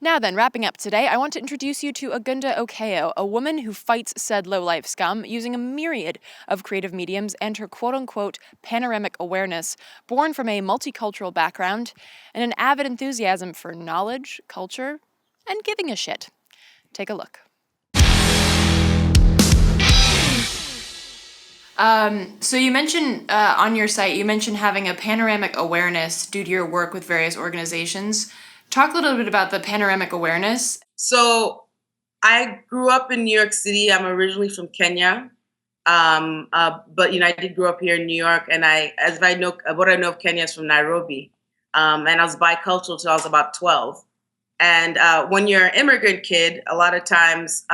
Now then, wrapping up today, I want to introduce you to Agunda Okeyo, a woman who fights said low-life scum using a myriad of creative mediums and her quote-unquote panoramic awareness, born from a multicultural background and an avid enthusiasm for knowledge, culture, and giving a shit. Take a look. So you mentioned on your site, you mentioned having a panoramic awareness due to your work with various organizations. Talk a little bit about the panoramic awareness. So I grew up in New York City. I'm originally from Kenya. But I did grow up here in New York, and what I know of Kenya is from Nairobi. And I was bicultural till I was about 12. And when you're an immigrant kid, a lot of times,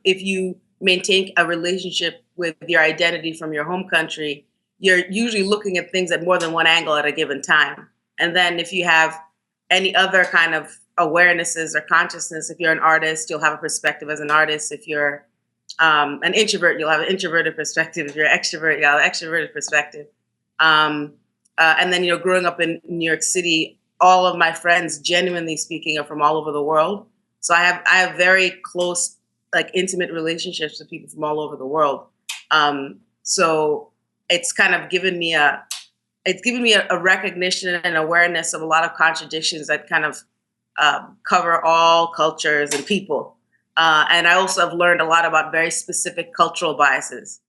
if you maintain a relationship with your identity from your home country, you're usually looking at things at more than one angle at a given time. And then if you have any other kind of awarenesses or consciousness, if you're an artist, you'll have a perspective as an artist. If you're an introvert, you'll have an introverted perspective. If you're an extrovert, you'll have an extroverted perspective. And then, growing up in New York City, all of my friends, genuinely speaking, are from all over the world. So I have very close, intimate relationships with people from all over the world. So it's kind of given me a recognition and awareness of a lot of contradictions that kind of cover all cultures and people. And I also have learned a lot about very specific cultural biases.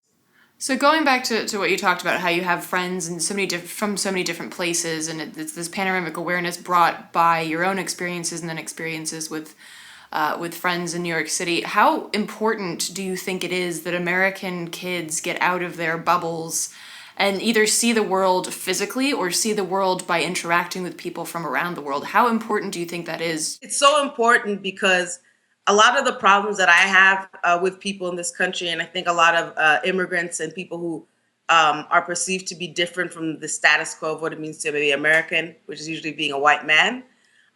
So going back to what you talked about, how you have friends and from so many different places, and it's this panoramic awareness brought by your own experiences and then experiences with friends in New York City. How important do you think it is that American kids get out of their bubbles and either see the world physically or see the world by interacting with people from around the world? How important do you think that is? It's so important because a lot of the problems that I have with people in this country, and I think a lot of immigrants and people who are perceived to be different from the status quo of what it means to be American, which is usually being a white man,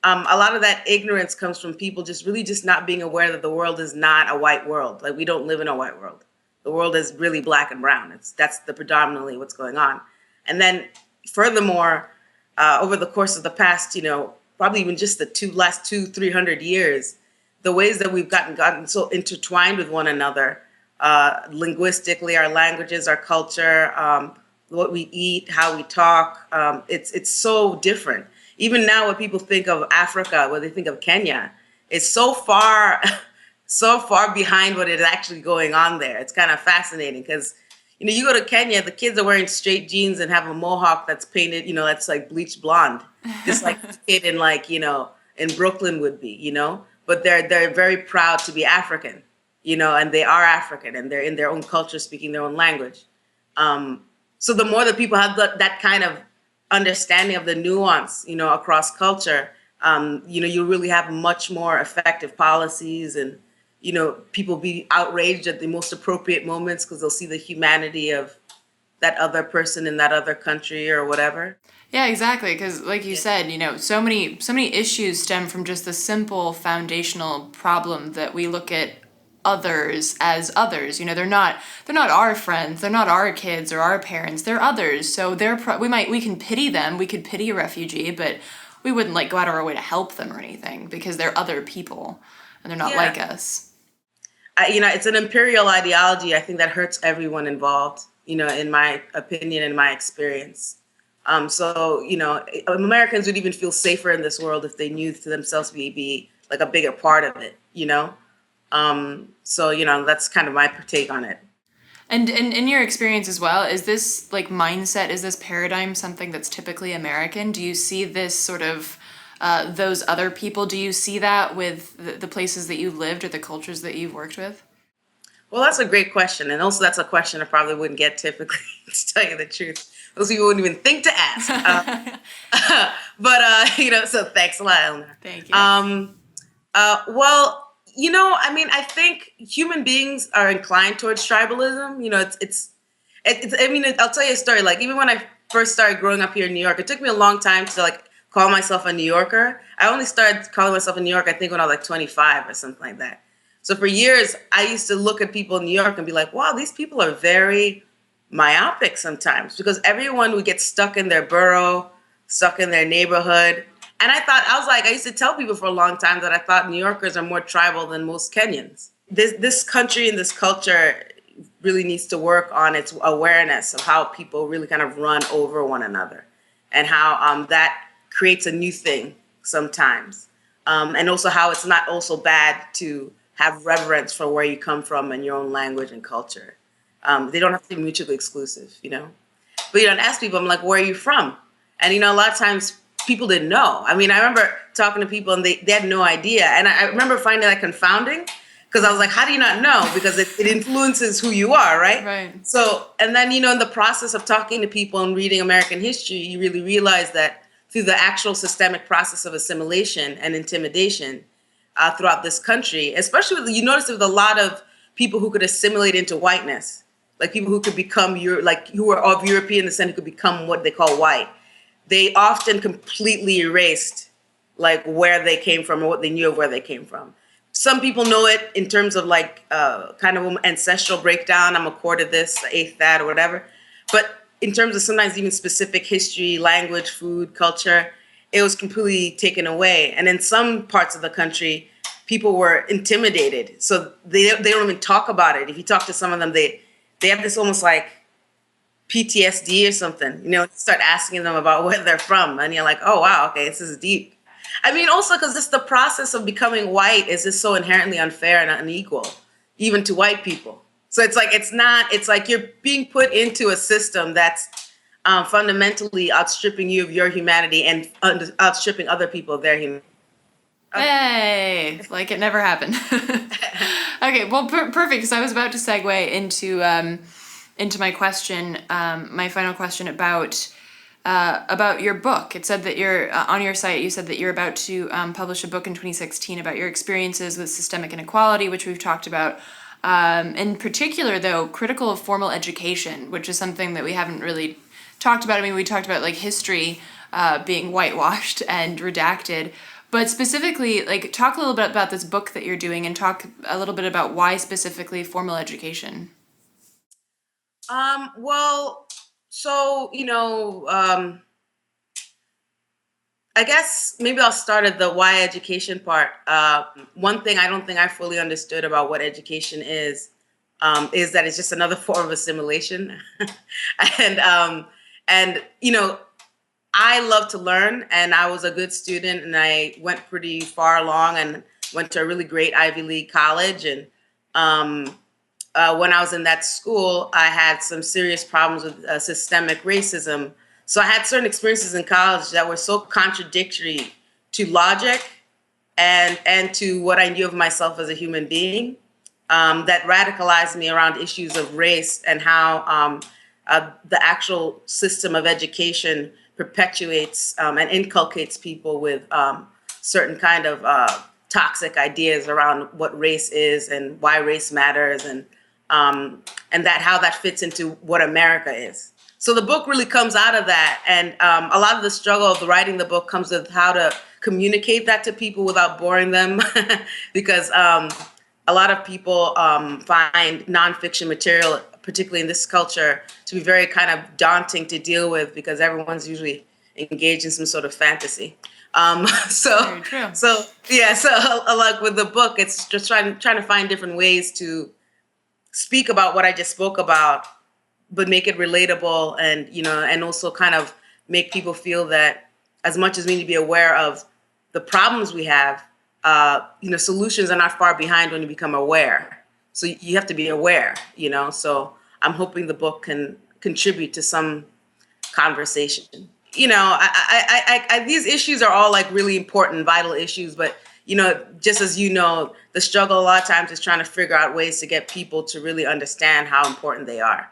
a lot of that ignorance comes from people just not being aware that the world is not a white world. Like, we don't live in a white world. The world is really black and brown. That's predominantly what's going on. And then furthermore, over the course of the past, probably even just the last 300 years, the ways that we've gotten so intertwined with one another, linguistically, our languages, our culture, what we eat, how we talk, it's so different. Even now, when people think of Africa, when they think of Kenya, it's so far behind what is actually going on there. It's kind of fascinating because, you go to Kenya, the kids are wearing straight jeans and have a mohawk that's painted, that's like bleached blonde, just like a kid in Brooklyn would be, But they're very proud to be African, and they are African, and they're in their own culture, speaking their own language. So the more that people have that kind of understanding of the nuance, across culture, you really have much more effective policies, and people be outraged at the most appropriate moments because they'll see the humanity of that other person in that other country or whatever. Yeah, exactly. Because like you said, so many issues stem from just the simple foundational problem that we look at others as others. They're not our friends. They're not our kids or our parents. They're others. So we can pity them. We could pity a refugee, but we wouldn't go out of our way to help them or anything because they're other people and they're not like us. It's an imperial ideology. I think that hurts everyone involved, in my opinion and my experience. So Americans would even feel safer in this world if they knew to themselves be like a bigger part of it, So, that's kind of my take on it. And in your experience as well, is this mindset, is this paradigm something that's typically American? Do you see this sort of those other people? Do you see that with the places that you've lived or the cultures that you've worked with? Well, that's a great question. And also that's a question I probably wouldn't get typically, to tell you the truth. Most people wouldn't even think to ask. So thanks a lot, Eleanor. Thank you. I think human beings are inclined towards tribalism. I'll tell you a story. Even when I first started growing up here in New York, it took me a long time to call myself a New Yorker. I only started calling myself a New Yorker, I think, when I was 25 or something like that. So for years, I used to look at people in New York and be like, wow, these people are very myopic sometimes, because everyone would get stuck in their borough, stuck in their neighborhood. And I used to tell people for a long time that I thought New Yorkers are more tribal than most Kenyans. This country and this culture really needs to work on its awareness of how people really kind of run over one another, and how that creates a new thing sometimes. And also how it's not also bad to have reverence for where you come from and your own language and culture. They don't have to be mutually exclusive, you know? But, and ask people, I'm like, where are you from? And, a lot of times people didn't know. I mean, I remember talking to people and they had no idea. And I remember finding that confounding, because I was like, how do you not know? Because it influences who you are, right? Right. So, and then, in the process of talking to people and reading American history, you really realize that through the actual systemic process of assimilation and intimidation throughout this country, especially you notice with a lot of people who could assimilate into whiteness, like people who could become who are of European descent, who could become what they call white. They often completely erased like where they came from or what they knew of where they came from. Some people know it in terms of kind of ancestral breakdown. I'm a quarter this, eighth that, or whatever. But in terms of sometimes even specific history, language, food, culture, it was completely taken away. And in some parts of the country, people were intimidated. So they don't even talk about it. If you talk to some of them, they have this almost like PTSD or something. Start asking them about where they're from. And you're like, oh, wow, okay, this is deep. I mean, also because just the process of becoming white is just so inherently unfair and unequal, even to white people. So it's like you're being put into a system that's fundamentally outstripping you of your humanity and outstripping other people of their humanity. Hey, like it never happened. Okay, well, perfect. Because I was about to segue into my question, my final question about your book. It said that you're on your site. You said that you're about to publish a book in 2016 about your experiences with systemic inequality, which we've talked about. In particular, though, critical of formal education, which is something that we haven't really talked about. I mean, we talked about like history being whitewashed and redacted, but specifically, like, talk a little bit about this book that you're doing, and talk a little bit about why specifically formal education. Well, so I guess maybe I'll start at the why education part. One thing I don't think I fully understood about what education is that it's just another form of assimilation. And I love to learn, and I was a good student, and I went pretty far along and went to a really great Ivy League college. And when I was in that school, I had some serious problems with systemic racism. So I had certain experiences in college that were so contradictory to logic and to what I knew of myself as a human being, that radicalized me around issues of race and how the actual system of education perpetuates and inculcates people with certain kind of toxic ideas around what race is and why race matters, and that how that fits into what America is. So the book really comes out of that, and a lot of the struggle of writing the book comes with how to communicate that to people without boring them, because a lot of people find nonfiction material, particularly in this culture, to be very kind of daunting to deal with, because everyone's usually engaged in some sort of fantasy. Very true. So like with the book, it's just trying to find different ways to speak about what I just spoke about, but make it relatable, and and also kind of make people feel that as much as we need to be aware of the problems we have, solutions are not far behind when you become aware. So you have to be aware, So I'm hoping the book can contribute to some conversation. These issues are all like really important, vital issues, but just as the struggle a lot of times is trying to figure out ways to get people to really understand how important they are,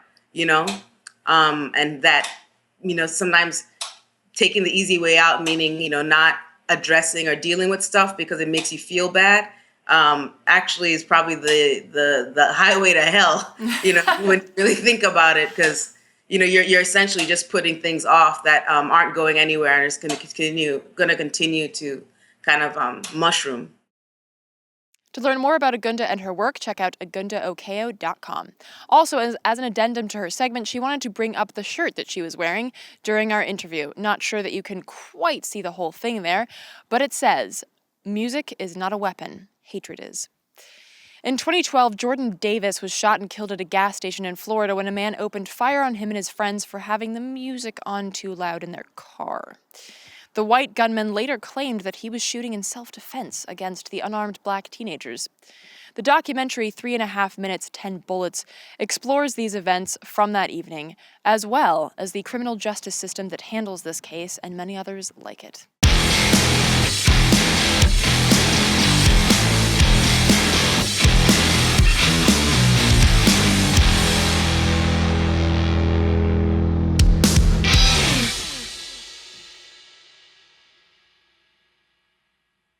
and that, sometimes taking the easy way out, meaning, not addressing or dealing with stuff because it makes you feel bad, actually is probably the highway to hell, when you really think about it, because you're essentially just putting things off that aren't going anywhere, and it's going to continue to kind of mushroom. To learn more about Agunda and her work, check out agundaokeyo.com. Also, as an addendum to her segment, she wanted to bring up the shirt that she was wearing during our interview. Not sure that you can quite see the whole thing there, but it says, "Music is not a weapon, hatred is." In 2012, Jordan Davis was shot and killed at a gas station in Florida when a man opened fire on him and his friends for having the music on too loud in their car. The white gunman later claimed that he was shooting in self-defense against the unarmed black teenagers. The documentary 3.5 minutes, 10 bullets explores these events from that evening, as well as the criminal justice system that handles this case and many others like it.